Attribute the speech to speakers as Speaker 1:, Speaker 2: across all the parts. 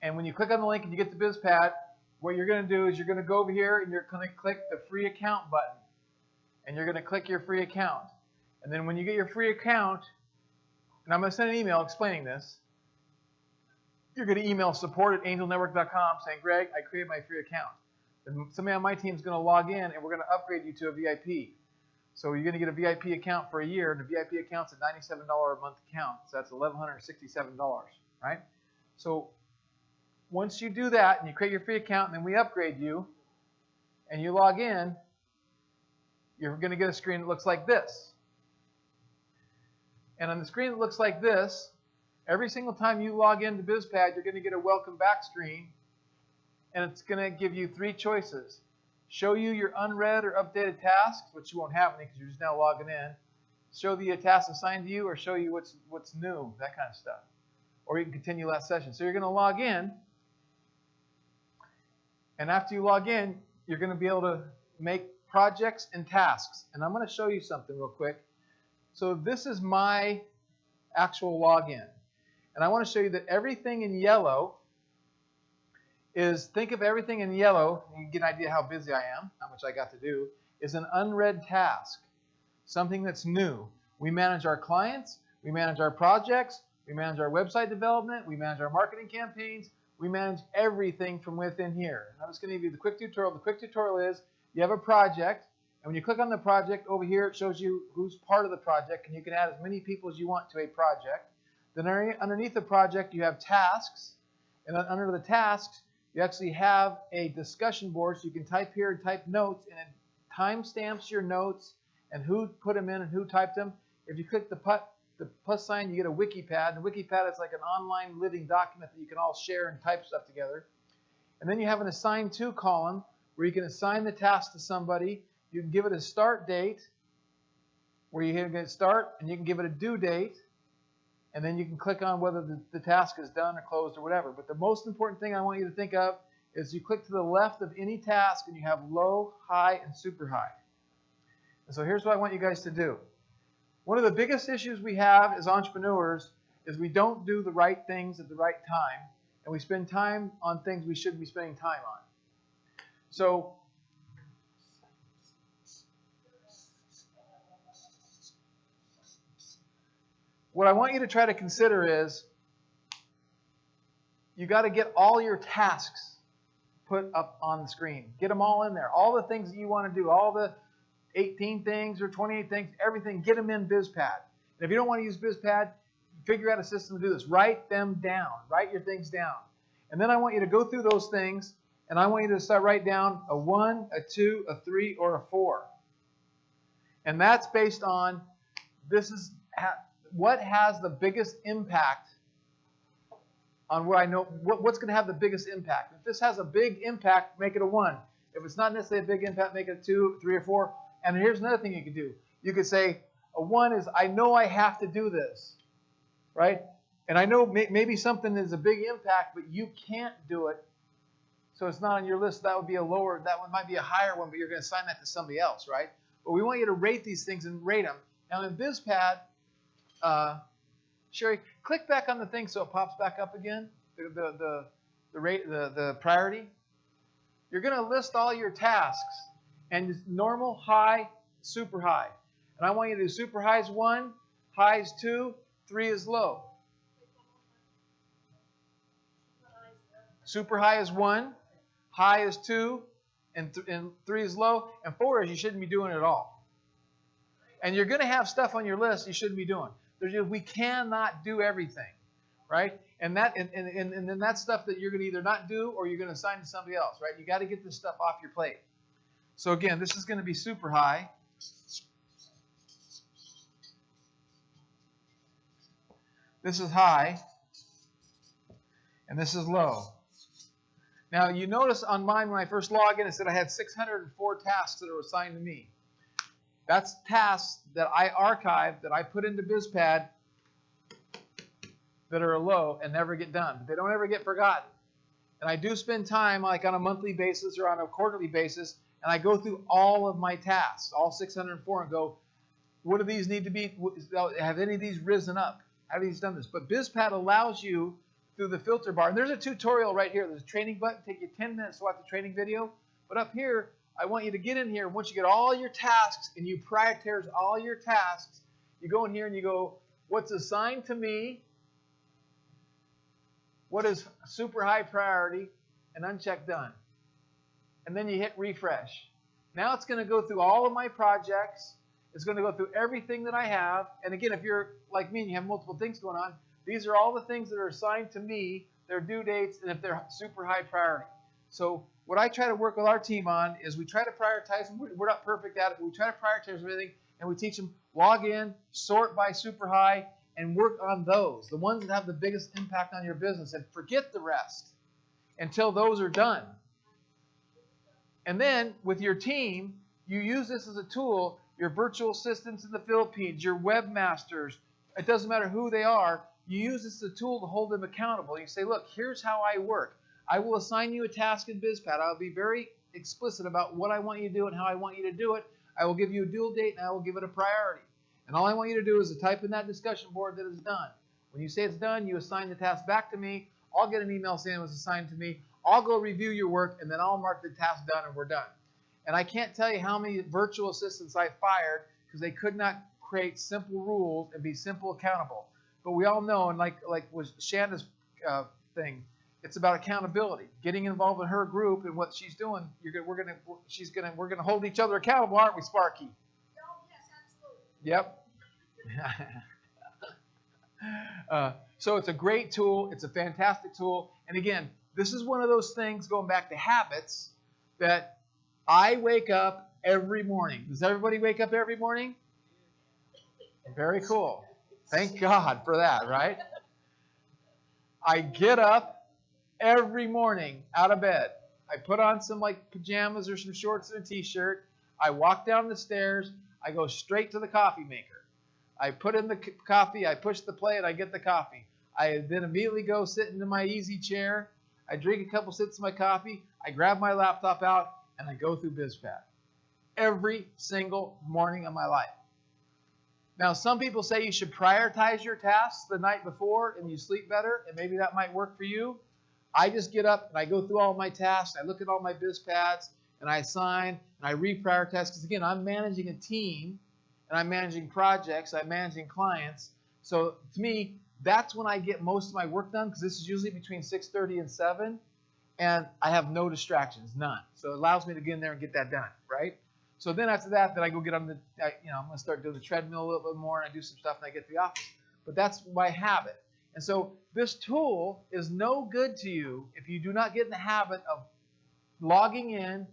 Speaker 1: And when you click on the link and you get the BizPad, what you're going to do is you're going to go over here and you're going to click the free account button. And you're going to click your free account. And then when you get your free account, and I'm going to send an email explaining this, you're going to email support@angelnetwork.com saying, Greg, I created my free account. Then somebody on my team is going to log in and we're going to upgrade you to a VIP. So you're going to get a VIP account for a year, and the VIP account's a $97 a month account. So that's $1,167, right? So once you do that and you create your free account and then we upgrade you and you log in, you're going to get a screen that looks like this. And on the screen that looks like this, every single time you log into BizPad, you're going to get a welcome back screen, and it's going to give you 3 choices. Show you your unread or updated tasks, which you won't have any because you're just now logging in. Show the tasks assigned to you, or show you what's new, that kind of stuff. Or you can continue last session. So you're going to log in, and after you log in, you're going to be able to make projects and tasks. And I'm going to show you something real quick. So this is my actual login. And I want to show you that everything in yellow is, think of everything in yellow, you can get an idea how busy I am, how much I got to do, is an unread task, something that's new. We manage our clients, we manage our projects, we manage our website development, we manage our marketing campaigns, we manage everything from within here. And I'm just going to give you the quick tutorial. The quick tutorial is, you have a project, and when you click on the project over here, it shows you who's part of the project, and you can add as many people as you want to a project. Then underneath the project, you have tasks, and then under the tasks, you actually have a discussion board, so you can type here and type notes, and it timestamps your notes and who put them in and who typed them. If you click the plus sign, you get a WikiPad, and WikiPad is like an online living document that you can all share and type stuff together. And then you have an assign to column where you can assign the task to somebody. You can give it a start date where you hit start, and you can give it a due date. And then you can click on whether the task is done or closed or whatever. But the most important thing I want you to think of is you click to the left of any task and you have low, high, and super high. And so here's what I want you guys to do. One of the biggest issues we have as entrepreneurs is we don't do the right things at the right time, and we spend time on things we shouldn't be spending time on. So what I want you to try to consider is you got to get all your tasks put up on the screen. Get them all in there. All the things that you want to do, all the 18 things or 28 things, everything, get them in BizPad. And if you don't want to use BizPad, figure out a system to do this. Write them down. Write your things down. And then I want you to go through those things, and I want you to start write down a 1, a 2, a 3, or a 4. And that's based on what has the biggest impact on what I know, what's going to have the biggest impact. If this has a big impact, make it a 1. If it's not necessarily a big impact, make it a 2, 3, or 4. And here's another thing you could do. You could say a 1 is, I know I have to do this, right? And I know maybe something is a big impact, but you can't do it, so it's not on your list. That would be a lower, that one might be a higher one, but you're going to assign that to somebody else, right? But we want you to rate these things and rate them. Now in BizPad, Sherry, click back on the thing so it pops back up again, the priority. You're going to list all your tasks, and it's normal, high, super high. And I want you to do super high is 1, high is 2, 3 is low. Super high is 1, high is 2, and 3 is low, and 4 is you shouldn't be doing it at all. And you're going to have stuff on your list you shouldn't be doing. We cannot do everything, right? And then that's stuff that you're going to either not do or you're going to assign to somebody else, right? You got to get this stuff off your plate. So again, this is going to be super high. This is high, and this is low. Now, you notice on mine when I first logged in, it said I had 604 tasks that are assigned to me. That's tasks that I archived, that I put into BizPad that are low and never get done. They don't ever get forgotten. And I do spend time like on a monthly basis or on a quarterly basis, and I go through all of my tasks, all 604, and go, what do these need to be? Have any of these risen up? Have these done this? But BizPad allows you through the filter bar. And there's a tutorial right here. There's a training button. Take you 10 minutes to watch the training video. But up here, I want you to get in here. Once you get all your tasks and you prioritize all your tasks, you go in here and you go, what's assigned to me? What is super high priority? And uncheck done. And then you hit refresh. Now it's going to go through all of my projects. It's going to go through everything that I have. And again, if you're like me and you have multiple things going on, these are all the things that are assigned to me, their due dates, and if they're super high priority. So what I try to work with our team on is we try to prioritize them. We're not perfect at it, but we try to prioritize everything, and we teach them log in, sort by super high, and work on those, the ones that have the biggest impact on your business, and forget the rest until those are done. And then with your team, you use this as a tool, your virtual assistants in the Philippines, your webmasters, it doesn't matter who they are, you use this as a tool to hold them accountable. You say, look, here's how I work. I will assign you a task in BizPad. I'll be very explicit about what I want you to do and how I want you to do it. I will give you a due date and I will give it a priority. And all I want you to do is to type in that discussion board that it's done. When you say it's done, you assign the task back to me. I'll get an email saying it was assigned to me. I'll go review your work, and then I'll mark the task done, and we're done. And I can't tell you how many virtual assistants I fired because they could not create simple rules and be simple accountable. But we all know, and like was Shanda's thing, it's about accountability. Getting involved in her group and what she's doing. We're gonna hold each other accountable, aren't we, Sparky?
Speaker 2: Oh, yes, absolutely.
Speaker 1: Yep. So it's a great tool. It's a fantastic tool. And again, this is one of those things, going back to habits, that I wake up every morning. Does everybody wake up every morning? Very cool. Thank God for that, right? I get up every morning out of bed. I put on some like pajamas or some shorts and a t-shirt. I walk down the stairs. I go straight to the coffee maker. I put in the coffee. I push the play and I get the coffee. I then immediately go sit into my easy chair. I drink a couple sips of my coffee. I grab my laptop out and I go through BizPad every single morning of my life. Now, some people say you should prioritize your tasks the night before and you sleep better, and maybe that might work for you. I just get up and I go through all my tasks. I look at all my BizPads and I assign and I reprioritize because, again, I'm managing a team and I'm managing projects. I'm managing clients. So to me, that's when I get most of my work done because this is usually between 6:30 and 7, and I have no distractions, none. So it allows me to get in there and get that done, right? So then after that, then I go get on the, I'm going to start doing the treadmill a little bit more, and I do some stuff, and I get to the office. But that's my habit. And so this tool is no good to you if you do not get in the habit of logging in,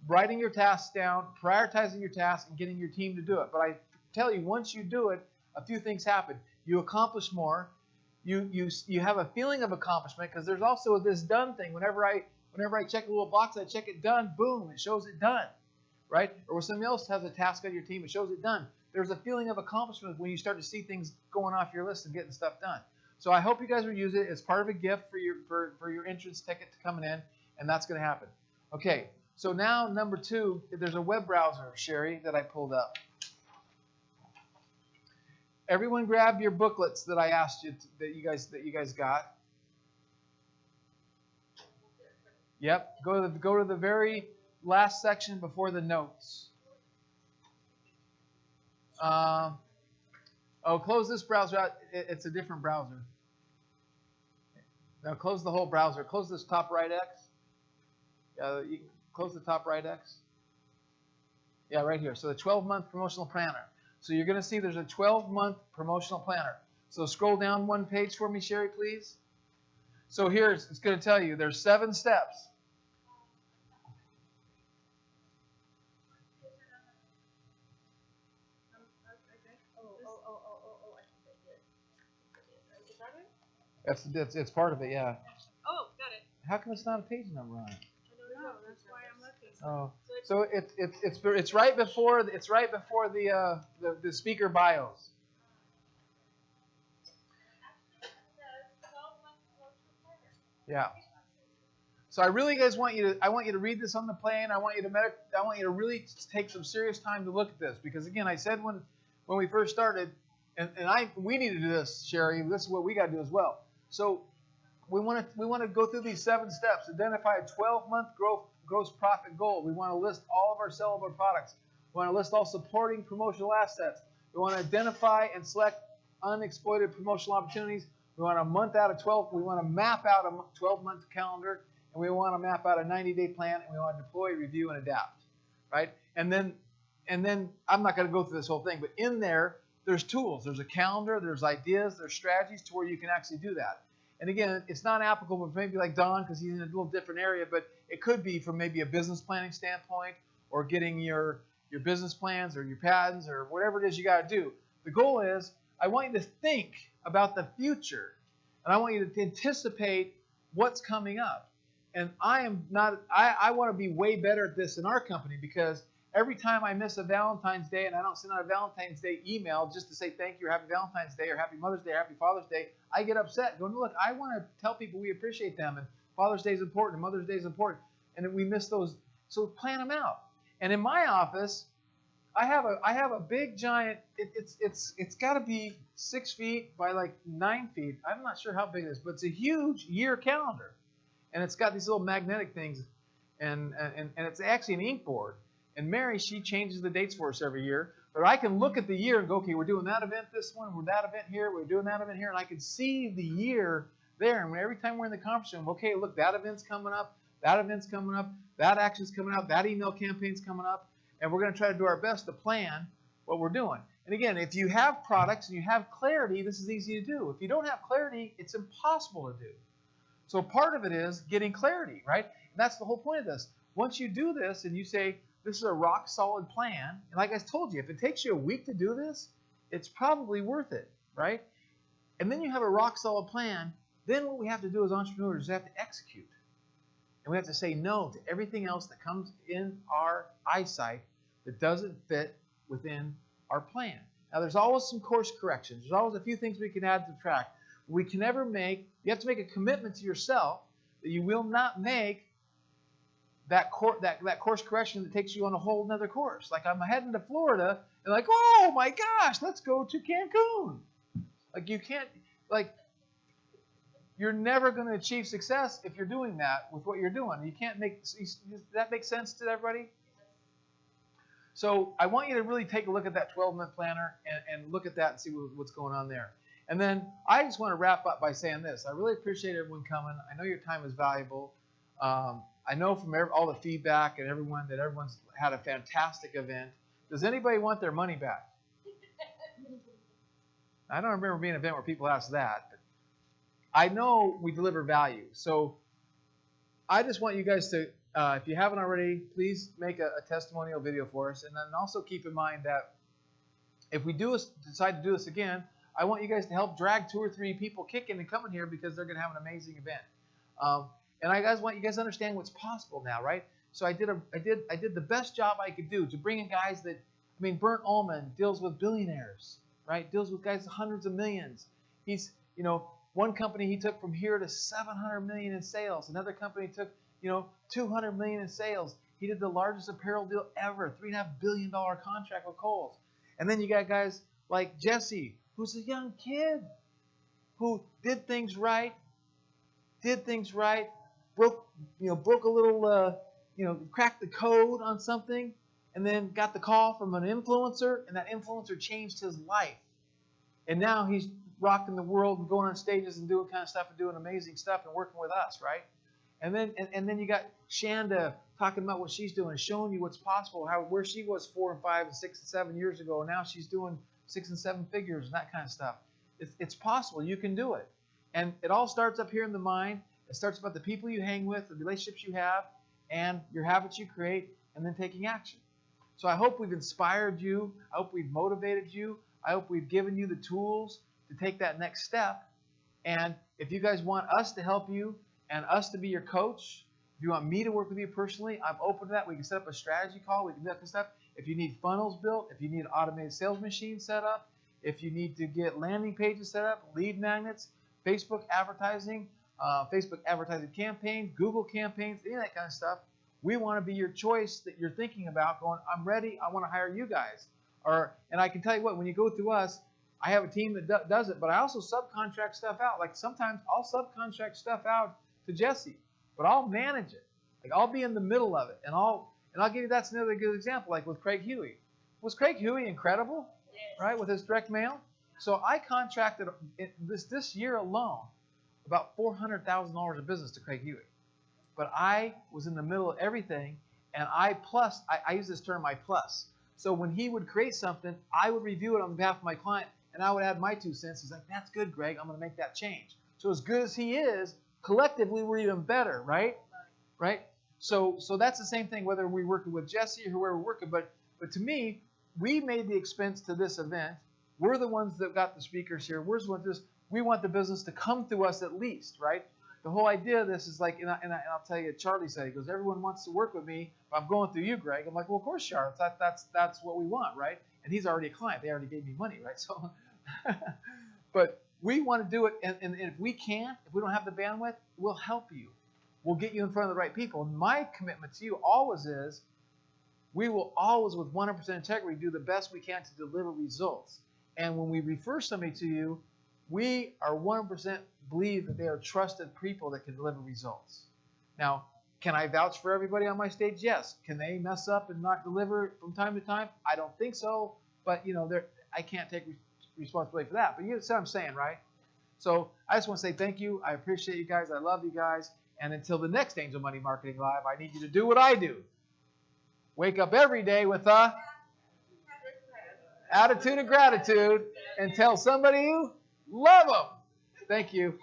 Speaker 1: writing your tasks down, prioritizing your tasks, and getting your team to do it. But I tell you, once you do it, a few things happen. You accomplish more. You have a feeling of accomplishment because there's also this done thing. Whenever I check a little box, I check it done. Boom, it shows it done, right? Or when somebody else has a task on your team, it shows it done. There's a feeling of accomplishment when you start to see things going off your list and getting stuff done. So I hope you guys will use it. It's part of a gift for your entrance ticket to coming in, and that's going to happen. Okay, so now number 2, there's a web browser, Sherry, that I pulled up. Everyone grab your booklets that I asked you that you guys got. Yep. Go to the very last section before the notes. Close this browser out. It's a different browser. Now close the whole browser. Close this top right X. You can close the top right X. Yeah, right here. So the 12-month promotional planner. So you're going to see there's a 12-month promotional planner. So scroll down one page for me, Sherry, please. So here it's going to tell you there's 7 steps. It's part of it, yeah.
Speaker 2: Oh, got it.
Speaker 1: How come it's not a page number on it?
Speaker 2: I don't know. That's why I'm looking.
Speaker 1: Oh, so it's right before the speaker bios. Yeah. So I really want you to read this on the plane. I want you to really take some serious time to look at this because again, I said when we first started, we need to do this, Sherry. This is what we got to do as well. So we want to go through these 7 steps. Identify a 12-month gross profit goal. We want to list all of our sellable products. We want to list all supporting promotional assets. We want to identify and select unexploited promotional opportunities. We want to we want to map out a 12-month calendar, and we want to map out a 90-day plan, and we want to deploy, review, and adapt, right? And then I'm not going to go through this whole thing, but in there's tools. There's a calendar, there's ideas, there's strategies to where you can actually do that. And again, it's not applicable for maybe like Don because he's in a little different area, but it could be from maybe a business planning standpoint or getting your business plans or your patents or whatever it is you got to do. The goal is I want you to think about the future, and I want you to anticipate what's coming up. And I want to be way better at this in our company because every time I miss a Valentine's Day and I don't send out a Valentine's Day email just to say thank you or Happy Valentine's Day or Happy Mother's Day or Happy Father's Day, I get upset going, look, I want to tell people we appreciate them and Father's Day is important and Mother's Day is important. And then we miss those. So plan them out. And in my office, I have a big giant, it's got to be 6 feet by like 9 feet. I'm not sure how big it is, but it's a huge year calendar. And it's got these little magnetic things and it's actually an ink board. And Mary, she changes the dates for us every year. But I can look at the year and go, okay, we're doing that event this one, we're that event here, we're doing that event here, and I can see the year there. And every time we're in the conference room, okay, look, that event's coming up, that event's coming up, that action's coming up, that email campaign's coming up, and we're going to try to do our best to plan what we're doing. And again, if you have products and you have clarity, this is easy to do. If you don't have clarity, it's impossible to do. So part of it is getting clarity, right? And that's the whole point of this. Once you do this and you say, this is a rock solid plan. And like I told you, if it takes you a week to do this, it's probably worth it, right? And then you have a rock solid plan. Then what we have to do as entrepreneurs is we have to execute. And we have to say no to everything else that comes in our eyesight that doesn't fit within our plan. Now, there's always some course corrections. There's always a few things we can add to the track. We can never you have to make a commitment to yourself that you will not make that course correction that takes you on a whole nother course. Like I'm heading to Florida and like, oh my gosh, let's go to Cancun. Like you can't, like you're never going to achieve success if you're doing that with what you're doing. You can't does that make sense to everybody? So I want you to really take a look at that 12-month planner and look at that and see what's going on there. And then I just want to wrap up by saying this. I really appreciate everyone coming. I know your time is valuable. I know from all the feedback and everyone that everyone's had a fantastic event. Does anybody want their money back? I don't remember being an event where people ask that. But I know we deliver value. So I just want you guys to, if you haven't already, please make a testimonial video for us. And then also keep in mind that if we decide to do this again, I want you guys to help drag 2 or 3 people kicking and coming here because they're going to have an amazing event. And I want you guys to understand what's possible now, right? So I did the best job I could do to bring in guys that, Bernd Ullman deals with billionaires, right? Deals with guys with hundreds of millions. He's, one company he took from here to 700 million in sales. Another company took, 200 million in sales. He did the largest apparel deal ever, $3.5 billion contract with Kohl's. And then you got guys like Jesse, who's a young kid who did things right, broke a little, cracked the code on something, and then got the call from an influencer, and that influencer changed his life. And now he's rocking the world and going on stages and doing kind of stuff and doing amazing stuff and working with us, right? And then you got Shanda talking about what she's doing, showing you what's possible, where she was 4 and 5 and 6 and 7 years ago, and now she's doing 6 and 7 figures and that kind of stuff. It's possible. You can do it. And it all starts up here in the mind. It starts about the people you hang with, the relationships you have, and your habits you create, and then taking action. So I hope we've inspired you. I hope we've motivated you. I hope we've given you the tools to take that next step. And if you guys want us to help you and us to be your coach, if you want me to work with you personally, I'm open to that. We can set up a strategy call. We can do that kind of stuff. If you need funnels built, if you need an automated sales machine set up, if you need to get landing pages set up, lead magnets, Facebook advertising campaigns, Google campaigns, any of that kind of stuff, we want to be your choice that you're thinking about going, I'm ready, I want to hire you guys. And I can tell you what, when you go through us, I have a team that does it, but I also subcontract stuff out. Like sometimes I'll subcontract stuff out to Jesse, but I'll manage it. Like I'll be in the middle of it, and I'll give you that's another good example. Like with Craig Huey, was Craig Huey incredible? Yes. Right, with his direct mail. So I contracted this year alone about $400,000 of business to Craig Huey, but I was in the middle of everything, and I use this term I plus. So when he would create something, I would review it on behalf of my client, and I would add my 2 cents. He's like, "That's good, Greg. I'm going to make that change." So as good as he is, collectively we're even better, right? Right? So that's the same thing whether we're working with Jesse or whoever we're working. But to me, we made the expense to this event. We're the ones that got the speakers here. We're the ones that we want the business to come through us at least, right? The whole idea of this is like, and I'll tell you, Charlie said, he goes, "Everyone wants to work with me, but I'm going through you, Greg." I'm like, "Well, of course, Charles. That's what we want, right?" And he's already a client. They already gave me money, right? So, but we want to do it, and if we can't, if we don't have the bandwidth, we'll help you. We'll get you in front of the right people. And my commitment to you always is, we will always, with 100% integrity, do the best we can to deliver results. And when we refer somebody to you, we are 100% believe that they are trusted people that can deliver results. Now, can I vouch for everybody on my stage? Yes. Can they mess up and not deliver from time to time? I don't think so. But I can't take responsibility for that. But you see what I'm saying, right? So I just want to say thank you. I appreciate you guys. I love you guys. And until the next Angel Money Marketing Live, I need you to do what I do. Wake up every day with a attitude of gratitude and tell somebody you love them. Thank you.